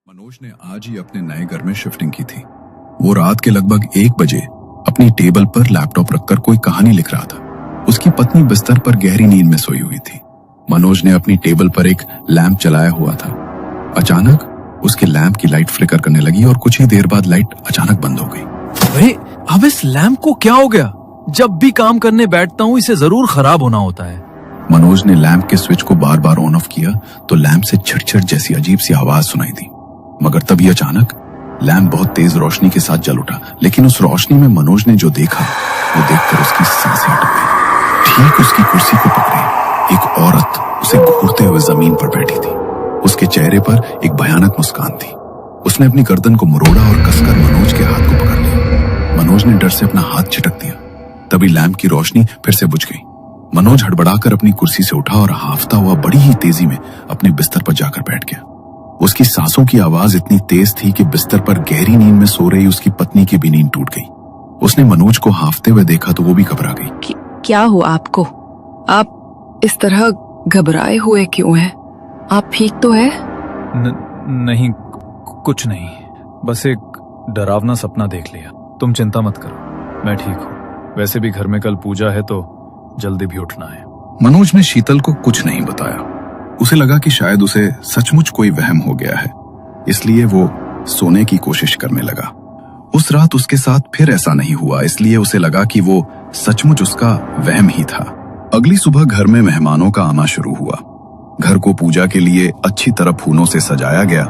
मनोज ने आज ही अपने नए घर में शिफ्टिंग की थी। वो रात के लगभग 1 बजे अपनी टेबल पर लैपटॉप रखकर कोई कहानी लिख रहा था। उसकी पत्नी बिस्तर पर गहरी नींद में सोई हुई थी। मनोज ने अपनी टेबल पर एक लैंप जलाया हुआ था। अचानक उसके लैंप की लाइट फ्लिकर करने लगी और कुछ ही देर बाद लाइट अचानक बंद हो गई। अरे अब इस लैंप को क्या हो गया? जब भी काम करने बैठता हूँ इसे जरूर खराब होना होता है। मनोज ने लैंप के स्विच को बार बार ऑन ऑफ किया तो लैंप से छिट-छिट जैसी अजीब सी आवाज सुनाई दी। मगर तभी अचानक लैंप बहुत तेज रोशनी के साथ जल उठा, लेकिन उस रोशनी में मनोज ने जो देखा वो देखकर उसकी सांसें अटक गई। ठीक उसकी कुर्सी को पकड़े एक औरत उसे घूरते हुए जमीन पर बैठी थी। उसके चेहरे पर एक भयानक मुस्कान थी। उसने अपनी गर्दन को मरोड़ा और कसकर मनोज के हाथ को पकड़ लिया। मनोज ने डर से अपना हाथ छिटक दिया। तभी लैंप की रोशनी फिर से बुझ गई। मनोज हड़बड़ाकर अपनी कुर्सी से उठा और हांफता हुआ बड़ी ही तेजी में अपने बिस्तर पर जाकर बैठ गया। उसकी सांसों की आवाज इतनी तेज थी कि बिस्तर पर गहरी नींद में सो रही उसकी पत्नी की भी नींद टूट गई। उसने मनोज को हांफते हुए देखा तो वो भी घबरा गई। क्या हुआ आपको? आप इस तरह घबराए हुए क्यों हैं? आप ठीक तो है? नहीं, कुछ नहीं, बस एक डरावना सपना देख लिया। तुम चिंता मत करो, मैं ठीक हूँ। वैसे भी घर में कल पूजा है तो जल्दी भी उठना है। मनोज ने शीतल को कुछ नहीं बताया। उसे लगा कि शायद उसे सचमुच कोई वहम हो गया है, इसलिए वो सोने की कोशिश करने लगा। उस रात उसके साथ फिर ऐसा नहीं हुआ, इसलिए उसे लगा कि वो सचमुच उसका वहम ही था। अगली सुबह घर में मेहमानों का आना शुरू हुआ। घर को पूजा के लिए अच्छी तरह फूलों से सजाया गया।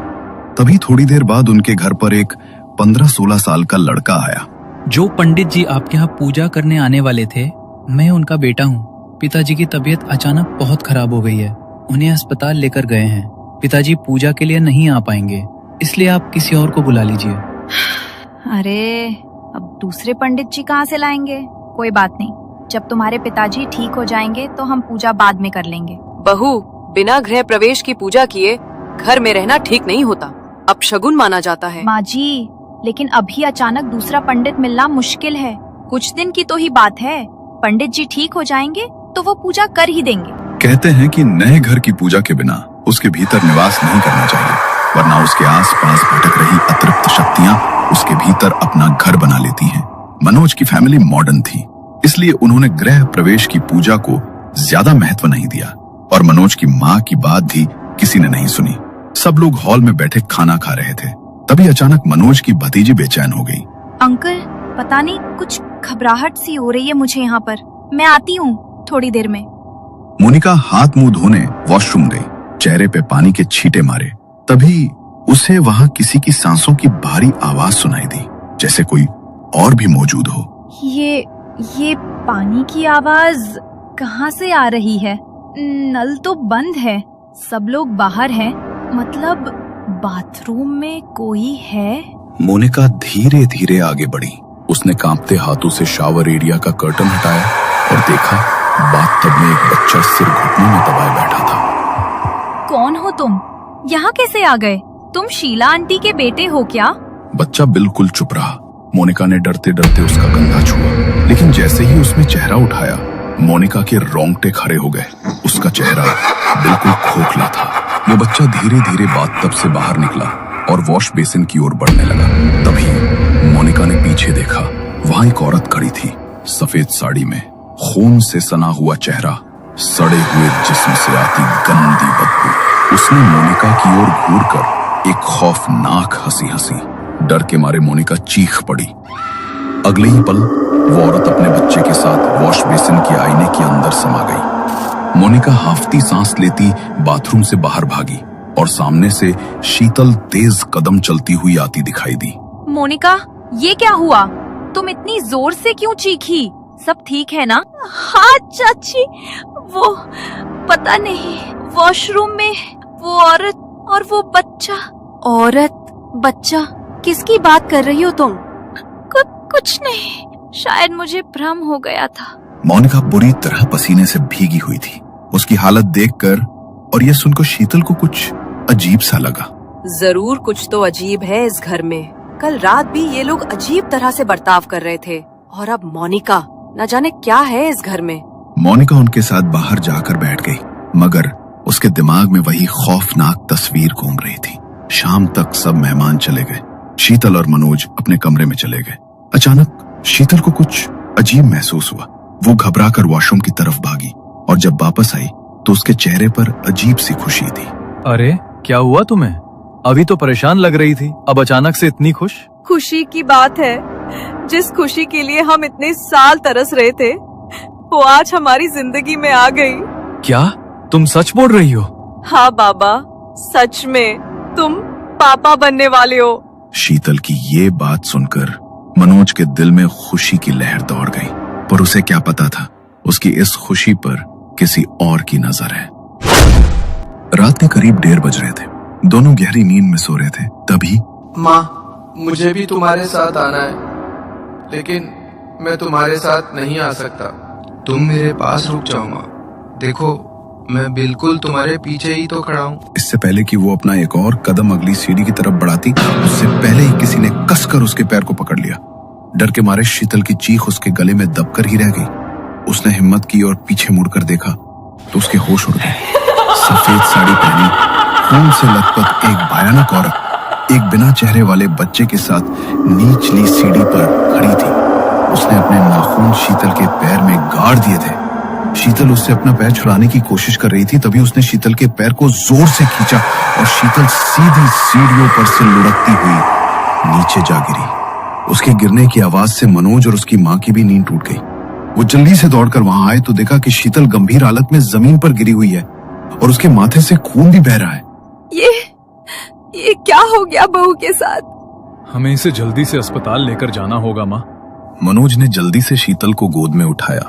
तभी थोड़ी देर बाद उनके घर पर एक 15-16 साल का लड़का आया। जो पंडित जी आपके यहाँ पूजा करने आने वाले थे, मैं उनका बेटा हूँ। पिताजी की तबीयत अचानक बहुत खराब हो गई है, उन्हें अस्पताल लेकर गए हैं। पिताजी पूजा के लिए नहीं आ पाएंगे, इसलिए आप किसी और को बुला लीजिए। अरे अब दूसरे पंडित जी कहाँ से लाएंगे? कोई बात नहीं, जब तुम्हारे पिताजी ठीक हो जाएंगे तो हम पूजा बाद में कर लेंगे। बहू, बिना गृह प्रवेश की पूजा किए घर में रहना ठीक नहीं होता, अपशगुन माना जाता है। माँ जी, लेकिन अभी अचानक दूसरा पंडित मिलना मुश्किल है। कुछ दिन की तो ही बात है, पंडित जी ठीक हो जाएंगे तो वो पूजा कर ही देंगे। कहते हैं कि नए घर की पूजा के बिना उसके भीतर निवास नहीं करना चाहिए, वरना उसके आसपास भटक रही अतृप्त शक्तियां उसके भीतर अपना घर बना लेती हैं। मनोज की फैमिली मॉडर्न थी, इसलिए उन्होंने गृह प्रवेश की पूजा को ज्यादा महत्व नहीं दिया और मनोज की माँ की बात भी किसी ने नहीं सुनी। सब लोग हॉल में बैठे खाना खा रहे थे। तभी अचानक मनोज की भतीजी बेचैन हो गई। अंकल, पता नहीं कुछ घबराहट सी हो रही है मुझे यहाँ पर। मैं आती हूँ थोड़ी देर में। मोनिका हाथ मुंह धोने वॉशरूम गई, चेहरे पे पानी के छींटे मारे। तभी उसे वहां किसी की सांसों की भारी आवाज सुनाई दी, जैसे कोई और भी मौजूद हो। ये पानी की आवाज कहाँ से आ रही है? नल तो बंद है, सब लोग बाहर हैं, मतलब बाथरूम में कोई है? मोनिका धीरे धीरे आगे बढ़ी। उसने कांपते हाथों से शावर एरिया का कर्टन हटाया और देखा बाथटब में एक बच्चा सिर घुटनों में दबाए बैठा था। कौन हो तुम? यहाँ कैसे आ गए? तुम शीला आंटी के बेटे हो क्या? बच्चा बिल्कुल चुप रहा। मोनिका ने डरते डरते उसका कंधा छुआ, लेकिन जैसे ही उसने चेहरा उठाया, मोनिका के रोंगटे खड़े हो गए। उसका चेहरा बिल्कुल खोखला था। वो बच्चा धीरे धीरे बाथटब से बाहर निकला और वॉश बेसिन की ओर बढ़ने लगा। तभी मोनिका ने पीछे देखा, वहां एक औरत खड़ी थी, सफेद साड़ी में, खून से सना हुआ चेहरा, सड़े हुए जिस्म से आती गंदी बदबू। उसने मोनिका की ओर घूरकर एक खौफनाक हंसी हंसी। डर के मारे मोनिका चीख पड़ी। अगले ही पल वो औरत अपने बच्चे के साथ वॉश बेसिन के आईने के अंदर समा गई। मोनिका हाफती सांस लेती बाथरूम से बाहर भागी और सामने से शीतल तेज कदम चलती हुई आती दिखाई दी। मोनिका, ये क्या हुआ? तुम इतनी जोर से क्यों चीखी? सब ठीक है ना? हाँ चाची, वो पता नहीं, वॉशरूम में वो औरत और वो बच्चा। औरत बच्चा, किसकी बात कर रही हो तुम? कुछ नहीं, शायद मुझे भ्रम हो गया था। मोनिका बुरी तरह पसीने से भीगी हुई थी। उसकी हालत देखकर और ये सुनकर शीतल को कुछ अजीब सा लगा। जरूर कुछ तो अजीब है इस घर में। कल रात भी ये लोग अजीब तरह से बर्ताव कर रहे थे, और अब मोनिका, न जाने क्या है इस घर में। मोनिका उनके साथ बाहर जाकर बैठ गई, मगर उसके दिमाग में वही खौफनाक तस्वीर घूम रही थी। शाम तक सब मेहमान चले गए। शीतल और मनोज अपने कमरे में चले गए। अचानक शीतल को कुछ अजीब महसूस हुआ। वो घबराकर वॉशरूम की तरफ भागी और जब वापस आई तो उसके चेहरे पर अजीब सी खुशी थी। अरे क्या हुआ तुम्हें? अभी तो परेशान लग रही थी, अब अचानक से इतनी खुश? खुशी की बात है, जिस खुशी के लिए हम इतने साल तरस रहे थे वो आज हमारी जिंदगी में आ गई। क्या तुम सच बोल रही हो? हाँ बाबा, सच में तुम पापा बनने वाले हो। शीतल की ये बात सुनकर मनोज के दिल में खुशी की लहर दौड़ गई, पर उसे क्या पता था उसकी इस खुशी पर किसी और की नजर है। रात के करीब 1:30 बज रहे थे। दोनों गहरी नींद में सो रहे थे। तभी माँ, मुझे भी तुम्हारे साथ आना है, लेकिन मैं तुम्हारे साथ नहीं आ सकता। तुम मेरे पास रुक जाओ माँ। देखो, मैं बिल्कुल तुम्हारे पीछे ही तो खड़ा हूँ। इससे पहले कि वो अपना एक और कदम अगली सीढ़ी की तरफ बढ़ाती, उससे पहले ही किसी ने कसकर उसके पैर को पकड़ लिया। डर के मारे शीतल की चीख उसके गले में दबकर ही रह गई। उसने हिम्मत की और पीछे मुड़कर देखा तो उसके होश उड़ गए। सफेद साड़ी पहनी, खून से लथपथ एक भयानक औरत एक बिना चेहरे वाले बच्चे के साथ निचली सीढ़ी पर खड़ी थी। उसने अपने नाखून शीतल के पैर में गाड़ दिए थे। शीतल उससे अपना पैर छुड़ाने की कोशिश कर रही थी, तभी उसने शीतल के पैर को जोर से खींचा और शीतल सीधी सीढ़ियों पर से लुढ़कती हुई नीचे जा गिरी। उसके गिरने की आवाज से मनोज और उसकी माँ की भी नींद टूट गई। वो जल्दी से दौड़कर वहां आए तो देखा कि शीतल गंभीर हालत में जमीन पर गिरी हुई है और उसके माथे से खून भी बह रहा है। ये क्या हो गया बहू के साथ? हमें इसे जल्दी से अस्पताल लेकर जाना होगा माँ। मनोज ने जल्दी से शीतल को गोद में उठाया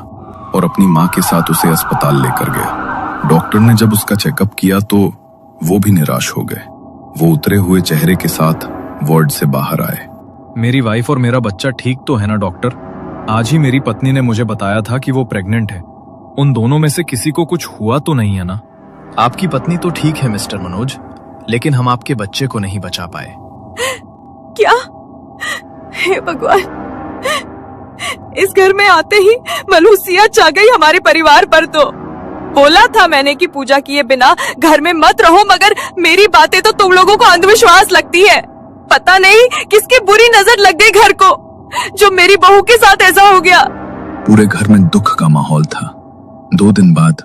और अपनी माँ के साथ उसे अस्पताल लेकर गया। डॉक्टर ने जब उसका चेकअप किया तो वो भी निराश हो गए। वो उतरे हुए चेहरे के साथ वार्ड से बाहर आए। मेरी वाइफ और मेरा बच्चा ठीक तो है ना डॉक्टर? आज ही मेरी पत्नी ने मुझे बताया था कि वो प्रेग्नेंट है। उन दोनों में से किसी को कुछ हुआ तो नहीं है ना? आपकी पत्नी तो ठीक है मिस्टर मनोज, लेकिन हम आपके बच्चे को नहीं बचा पाए। क्या? हे भगवान, इस घर में आते ही मलूसियत छा गई हमारे परिवार पर। तो बोला था मैंने कि पूजा किए बिना घर में मत रहो, मगर मेरी बातें तो तुम लोगों को अंधविश्वास लगती है। पता नहीं किसकी बुरी नजर लग गई घर को, जो मेरी बहू के साथ ऐसा हो गया। पूरे घर में दुख का माहौल था। 2 दिन बाद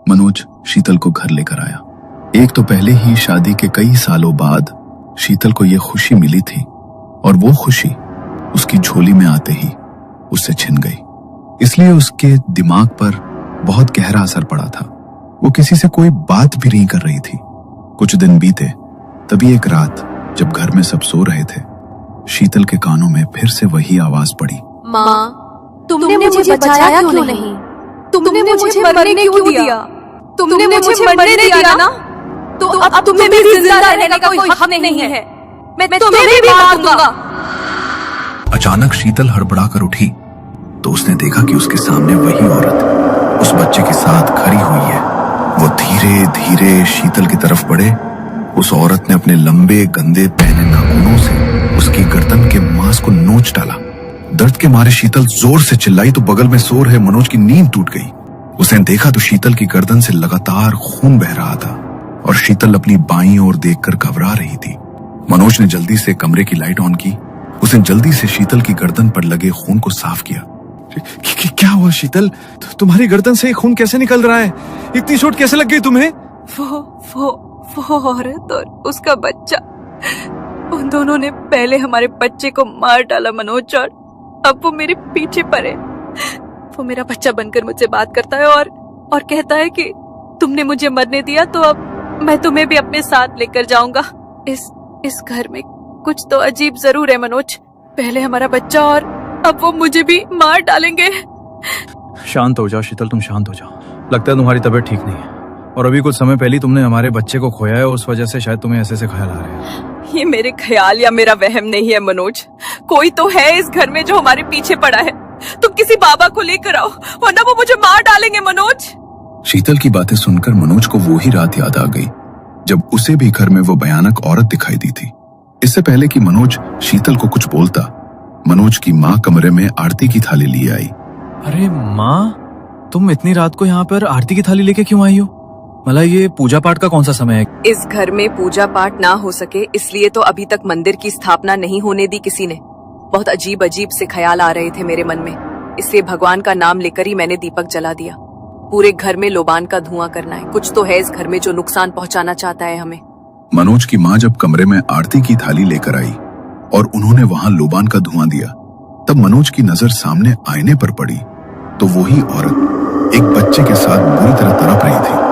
मनोज शीतल को घर लेकर आया। एक तो पहले ही शादी के कई सालों बाद शीतल को यह खुशी मिली थी और वो खुशी उसकी झोली में आते ही उससे छिन गई। इसलिए उसके दिमाग पर बहुत गहरा असर पड़ा था। वो किसी से कोई बात भी नहीं कर रही थी। कुछ दिन बीते, तभी एक रात जब घर में सब सो रहे थे, शीतल के कानों में फिर से वही आवाज पड़ी। माँ, तुमने मुझे बचाया क्यों नहीं? तुमने मुझे मरने क्यों दिया? तुमने मुझे मरने दिया ना? तो अब तुम्हें भी जिंदा रहने का कोई हक नहीं है। मैं तुम्हें भी मार दूंगा। अचानक शीतल हड़बड़ाकर उठी तो उसने देखा कि उसके सामने वही औरत उस बच्चे के साथ खड़ी हुई है। वो धीरे धीरे शीतल की तरफ बढ़े। उस औरत ने अपने लंबे गंदे पहने नाखूनों से उसकी गर्दन के मांस को नोच डाला। दर्द के मारे शीतल जोर से चिल्लाई तो बगल में सो रहे मनोज की नींद टूट गई। उसने देखा तो शीतल की गर्दन से लगातार खून बह रहा था और शीतल अपनी बाईं ओर देखकर घबरा रही थी। मनोज ने जल्दी से कमरे की लाइट ऑन की। उसने जल्दी से शीतल की गर्दन पर लगे खून को साफ किया। क्या हुआ शीतल? तुम्हारी गर्दन से खून कैसे निकल रहा है? इतनी चोट कैसे लग गई तुम्हें? वो औरत और उसका बच्चा, उन दोनों ने पहले हमारे बच्चे को मार डाला मनोज, और अब वो मेरे पीछे पड़े। वो मेरा बच्चा बनकर मुझसे बात करता है और कहता है कि तुमने मुझे मरने दिया तो अब मैं तुम्हें भी अपने साथ लेकर जाऊंगा। इस घर में कुछ तो अजीब जरूर है मनोज। पहले हमारा बच्चा और अब वो मुझे भी मार डालेंगे। शांत हो जाओ शीतल, तुम शांत हो जाओ। लगता है तुम्हारी तबीयत ठीक नहीं है और अभी कुछ समय पहले तुमने हमारे बच्चे को खोया है, उस वजह से शायद तुम्हें ऐसे ख्याल आ रहे हैं। ये मेरे ख्याल या मेरा वहम नहीं है मनोज। कोई तो है इस घर में जो हमारे पीछे पड़ा है। तुम किसी बाबा को लेकर आओ वरना वो मुझे मार डालेंगे मनोज। शीतल की बातें सुनकर मनोज को वो ही रात याद आ गई जब उसे भी घर में वो भयानक औरत दिखाई दी थी। इससे पहले कि मनोज शीतल को कुछ बोलता, मनोज की माँ कमरे में आरती की थाली लिए आई। अरे माँ, तुम इतनी रात को यहाँ पर आरती की थाली लेके क्यों आई हो? मला ये पूजा पाठ का कौन सा समय है? इस घर में पूजा पाठ ना हो सके इसलिए तो अभी तक मंदिर की स्थापना नहीं होने दी किसी ने। बहुत अजीब अजीब से ख्याल आ रहे थे मेरे मन में, इसलिए भगवान का नाम लेकर ही मैंने दीपक जला दिया। पूरे घर में लोबान का धुआं करना है, कुछ तो है इस घर में जो नुकसान पहुंचाना चाहता है हमें। मनोज की माँ जब कमरे में आरती की थाली लेकर आई और उन्होंने वहां लोबान का धुआं दिया, तब मनोज की नजर सामने आईने पर पड़ी तो वही औरत एक बच्चे के साथ बुरी तरह तड़प रही थी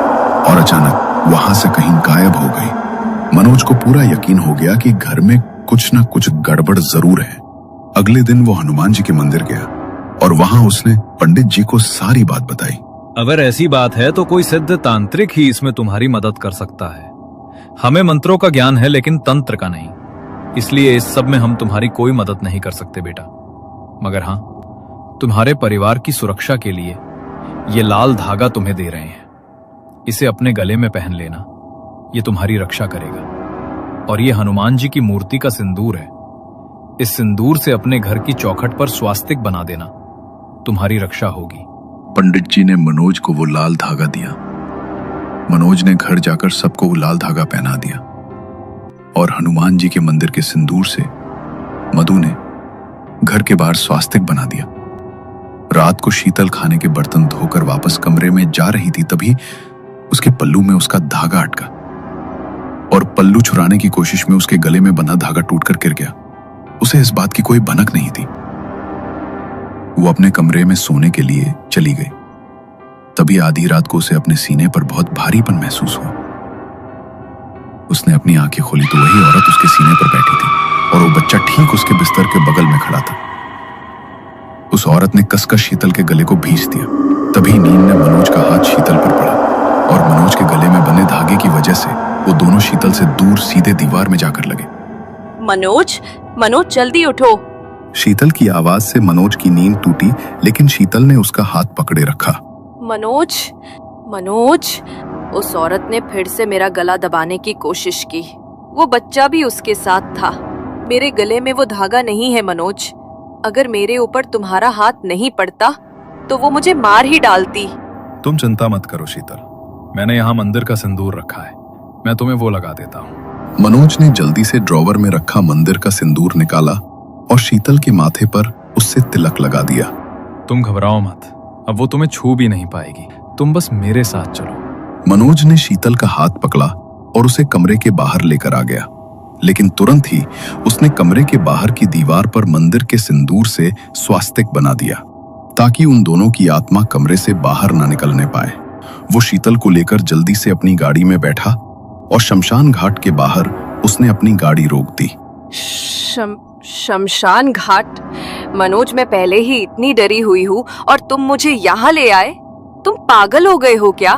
और अचानक वहां से कहीं गायब हो गई। मनोज को पूरा यकीन हो गया कि घर में कुछ न कुछ गड़बड़ जरूर है। अगले दिन वो हनुमान जी के मंदिर गया और वहां उसने पंडित जी को सारी बात बताई। अगर ऐसी बात है तो कोई सिद्ध तांत्रिक ही इसमें तुम्हारी मदद कर सकता है। हमें मंत्रों का ज्ञान है लेकिन तंत्र का नहीं, इसलिए इस सब में हम तुम्हारी कोई मदद नहीं कर सकते बेटा। मगर हाँ, तुम्हारे परिवार की सुरक्षा के लिए ये लाल धागा तुम्हें दे रहे हैं। इसे अपने गले में पहन लेना, ये तुम्हारी रक्षा करेगा। और ये हनुमान जी की मूर्ति का सिंदूर है। इस सिंदूर से अपने घर की चौखट पर स्वास्तिक बना देना, तुम्हारी रक्षा होगी। पंडित जी ने मनोज को वो लाल धागा दिया। मनोज ने घर जाकर सबको वो लाल धागा पहना दिया और हनुमान जी के मंदिर के सिंदूर से मधु ने घर के बाहर स्वास्तिक बना दिया। रात को शीतल खाने के बर्तन धोकर वापस कमरे में जा रही थी, तभी उसके पल्लू में उसका धागा अटका और पल्लू छुड़ाने की कोशिश में उसके गले में बंधा धागा टूटकर गिर गया। उसे इस बात की कोई भनक नहीं थी। वो अपने कमरे में सोने के लिए चली गई। तभी आधी रात को उसे अपने सीने पर बहुत भारीपन महसूस हुआ। उसने अपनी आंखें खोली तो वही औरत उसके सीने पर बैठी थी और वो बच्चा ठीक उसके बिस्तर के बगल में खड़ा था। उस औरत ने कसकर शीतल के गले को भींच दिया। तभी नींद ने मनोज का हाथ शीतल पर पड़ा और मनोज के गले में बंधे धागे की वजह से वो दोनों शीतल से दूर सीधे दीवार में जाकर लगे। मनोज, मनोज जल्दी उठो। शीतल की आवाज से मनोज की नींद टूटी, लेकिन शीतल ने उसका हाथ पकड़े रखा। मनोज, मनोज। उस औरत ने फिर से मेरा गला दबाने की कोशिश की। वो बच्चा भी उसके साथ था। मेरे गले में वो धागा नहीं है मनोज। अगर मेरे ऊपर तुम्हारा हाथ नहीं पड़ता तो वो मुझे मार ही डालती। तुम चिंता मत करो शीतल, मैंने यहाँ मंदिर का सिंदूर रखा है, मैं तुम्हें वो लगा देता हूँ। मनोज ने जल्दी से ड्रॉवर में रखा मंदिर का सिंदूर निकाला और शीतल के माथे पर उससे तिलक लगा दिया। तुम घबराओ मत, अब वो तुम्हें छू भी नहीं पाएगी। तुम बस मेरे साथ चलो। मनोज ने शीतल का हाथ पकड़ा और उसे कमरे के बाहर लेकर आ गया, लेकिन तुरंत ही उसने कमरे के बाहर की दीवार पर मंदिर के सिंदूर से स्वास्तिक बना दिया ताकि उन दोनों की आत्मा कमरे से बाहर ना निकलने पाए। वो शीतल को लेकर जल्दी से अपनी गाड़ी में बैठा और शमशान घाट के बाहर उसने अपनी गाड़ी रोक दी। शमशान घाट? मनोज, मैं पहले ही इतनी डरी हुई हूँ और तुम मुझे यहाँ ले आए? तुम पागल हो गए हो क्या?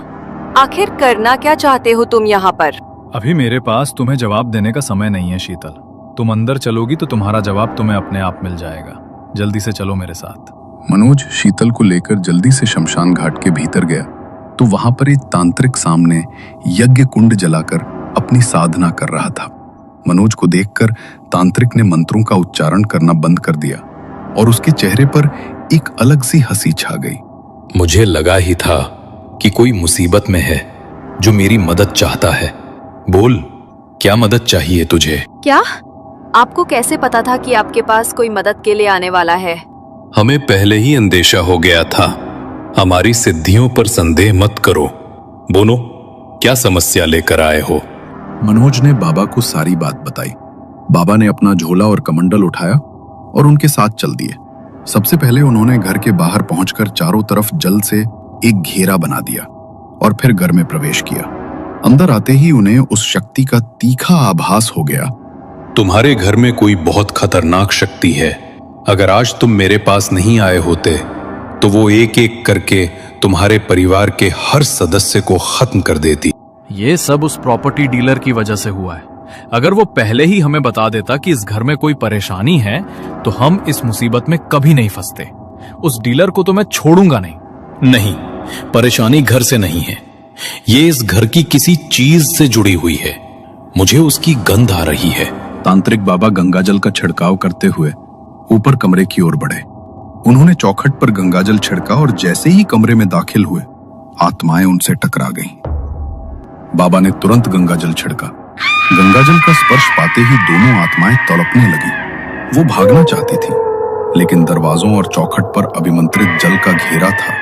आखिर करना क्या चाहते हो तुम यहाँ पर? अभी मेरे पास तुम्हें जवाब देने का समय नहीं है शीतल। तुम अंदर चलोगी तो तुम्हारा जवाब तुम्हें अपने आप मिल जाएगा। जल्दी से चलो मेरे साथ। मनोज शीतल को लेकर जल्दी से शमशान घाट के भीतर गया तो वहां पर एक तांत्रिक सामने यज्ञ कुंड जलाकर अपनी साधना कर रहा था। मनोज को देखकर तांत्रिक ने मंत्रों का उच्चारण करना बंद कर दिया और उसके चेहरे पर एक अलग सी हंसी छा गई। मुझे लगा ही था कि कोई मुसीबत में है जो मेरी मदद चाहता है। बोल, क्या मदद चाहिए तुझे? क्या? आपको कैसे पता था कि आपके पास कोई मदद के लिए आने वाला है? हमें पहले ही अंदेशा हो गया था। हमारी सिद्धियों पर संदेह मत करो। बोलो, क्या समस्या लेकर आए हो? मनोज ने बाबा को सारी बात बताई। बाबा ने अपना झोला और कमंडल उठाया और उनके साथ चल दिए। सबसे पहले उन्होंने घर के बाहर पहुंचकर चारों तरफ जल से एक घेरा बना दिया और फिर घर में प्रवेश किया। अंदर आते ही उन्हें उस शक्ति का तीखा आभास हो गया। तुम्हारे घर में कोई बहुत खतरनाक शक्ति है। अगर आज तुम मेरे पास नहीं आए होते तो वो एक एक करके तुम्हारे परिवार के हर सदस्य को खत्म कर देती। ये सब उस प्रॉपर्टी डीलर की वजह से हुआ है। अगर वो पहले ही हमें बता देता कि इस घर में कोई परेशानी है तो हम इस मुसीबत में कभी नहीं फंसते। उस डीलर को तो मैं छोड़ूंगा नहीं। नहीं, परेशानी घर से नहीं है, ये इस घर की किसी चीज से जुड़ी हुई है। मुझे उसकी गंध आ रही है। तांत्रिक बाबा गंगाजल का छिड़काव करते हुए ऊपर कमरे की ओर बढ़े। उन्होंने चौखट पर गंगाजल छिड़का और जैसे ही कमरे में दाखिल हुए, आत्माएं उनसे टकरा गईं। बाबा ने तुरंत गंगाजल छिड़का। गंगाजल का स्पर्श पाते ही दोनों आत्माएं तड़पने लगी। वो भागना चाहती थी, लेकिन दरवाजों और चौखट पर अभिमंत्रित जल का घेरा था।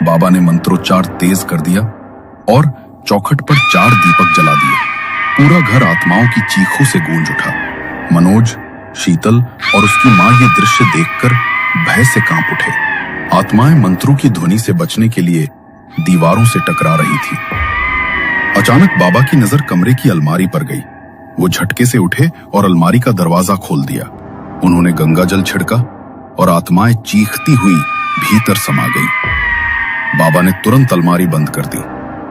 बाबा ने मंत्रोच्चार तेज कर दिया और चौखट पर 4 दीपक जला दिए। पूरा घर आत्माओं की चीखों से गूंज उठा। मनोज, शीतल और उसकी मां ये दृश्य देखकर भय से कांप उठे। आत्माएं मंत्रों की ध्वनि से बचने के लिए दीवारों से टकरा रही थी। अचानक बाबा की नजर कमरे की अलमारी पर गई। वो झटके से उठे और अलमारी का दरवाजा खोल दिया। उन्होंने गंगाजल छिड़का और आत्माएं चीखती हुई भीतर समा गई। बाबा ने तुरंत अलमारी बंद कर दी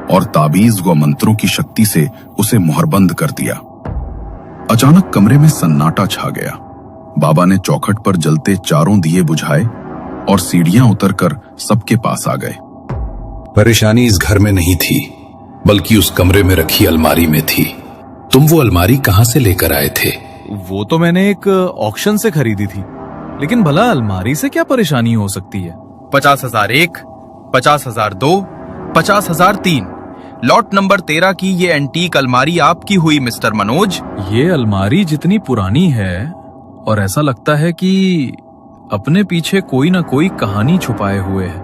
और ताबीज व मंत्रों की शक्ति से उसे मुहरबंद कर दिया। अचानक कमरे में सन्नाटा छा गया। बाबा ने चौखट पर जलते 4 दिए बुझाए और सीढ़ियां उतरकर सबके पास आ गए। परेशानी इस घर में नहीं थी, बल्कि उस कमरे में रखी अलमारी में थी। तुम वो अलमारी कहां से लेकर आए थे? वो तो मैंने एक ऑक्शन से खरीदी थी, लेकिन भला अलमारी से क्या परेशानी हो सकती है? 50,001, 50,002, 50,003। लॉट नंबर 13 की ये एंटीक अलमारी आपकी हुई मिस्टर मनोज। ये अलमारी जितनी पुरानी है और ऐसा लगता है कि अपने पीछे कोई ना कोई कहानी छुपाए हुए है,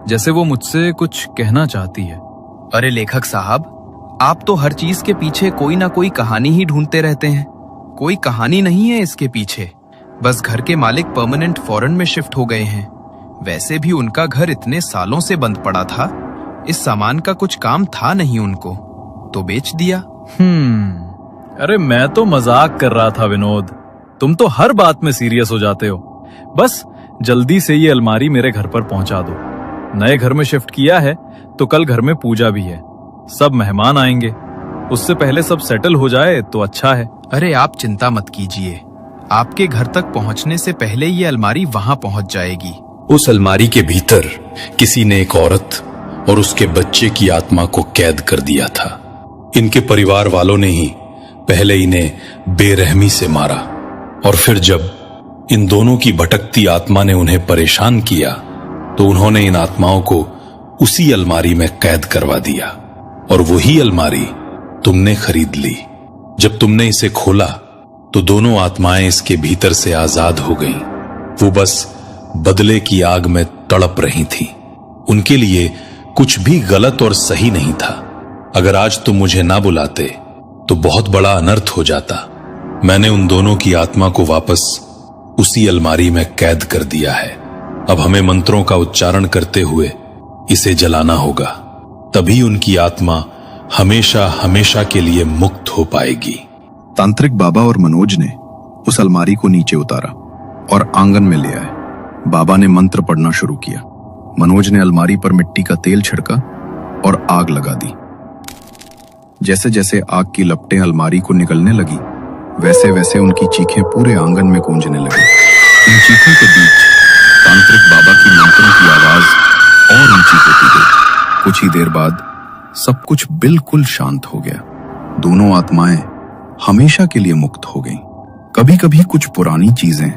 जैसे वो मुझसे कुछ कहना चाहती है। अरे लेखक साहब, आप तो हर चीज के पीछे कोई ना कोई कहानी ही ढूंढते रहते हैं। कोई कहानी नहीं है इसके पीछे, बस घर के मालिक परमानेंट फॉरेन में शिफ्ट हो गए हैं। वैसे भी उनका घर इतने सालों से बंद पड़ा था, इस सामान का कुछ काम था नहीं उनको, तो बेच दिया। अरे मैं तो मजाक कर रहा था विनोद, तुम तो हर बात में सीरियस हो जाते हो। बस जल्दी से ये अलमारी मेरे घर पर पहुंचा दो। नए घर में शिफ्ट किया है तो कल घर में पूजा भी है, सब मेहमान आएंगे। उससे पहले सब सेटल हो जाए तो अच्छा है। अरे आप चिंता मत कीजिए, आपके घर तक पहुंचने से पहले ये अलमारी वहां पहुंच जाएगी। उस अलमारी के भीतर किसी ने एक औरत और उसके बच्चे की आत्मा को कैद कर दिया था। इनके परिवार वालों ने ही पहले इन्हें बेरहमी से मारा और फिर जब इन दोनों की भटकती आत्मा ने उन्हें परेशान किया तो उन्होंने इन आत्माओं को उसी अलमारी में कैद करवा दिया और वही अलमारी तुमने खरीद ली। जब तुमने इसे खोला तो दोनों आत्माएं इसके भीतर से आजाद हो गईं। वो बस बदले की आग में तड़प रही थीं। उनके लिए कुछ भी गलत और सही नहीं था। अगर आज तुम मुझे ना बुलाते तो बहुत बड़ा अनर्थ हो जाता। मैंने उन दोनों की आत्मा को वापस उसी अलमारी में कैद कर दिया है। अब हमें मंत्रों का उच्चारण करते हुए इसे जलाना होगा, तभी उनकी आत्मा हमेशा हमेशा के लिए मुक्त हो पाएगी। तांत्रिक बाबा और मनोज ने उस अलमारी को नीचे उतारा और आंगन में ले आए। बाबा ने मंत्र पढ़ना शुरू किया। मनोज ने अलमारी पर मिट्टी का तेल छिड़का और आग लगा दी। जैसे जैसे आग की लपटें अलमारी को निकलने लगी, वैसे वैसे उनकी चीखें पूरे आंगन में गूंजने लगी। इन चीखों के बीच तांत्रिक बाबा की मंत्रों की आवाज और ऊंची होती गई। कुछ ही देर बाद सब कुछ बिल्कुल शांत हो गया। दोनों आत्माएं हमेशा के लिए मुक्त हो गईं। कभी कभी कुछ पुरानी चीजें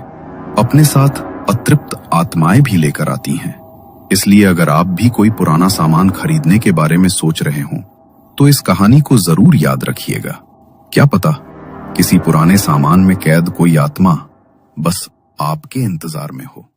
अपने साथ अतृप्त आत्माएं भी लेकर आती हैं। इसलिए अगर आप भी कोई पुराना सामान खरीदने के बारे में सोच रहे हो तो इस कहानी को जरूर याद रखिएगा। क्या पता किसी पुराने सामान में कैद कोई आत्मा बस आपके इंतजार में हो।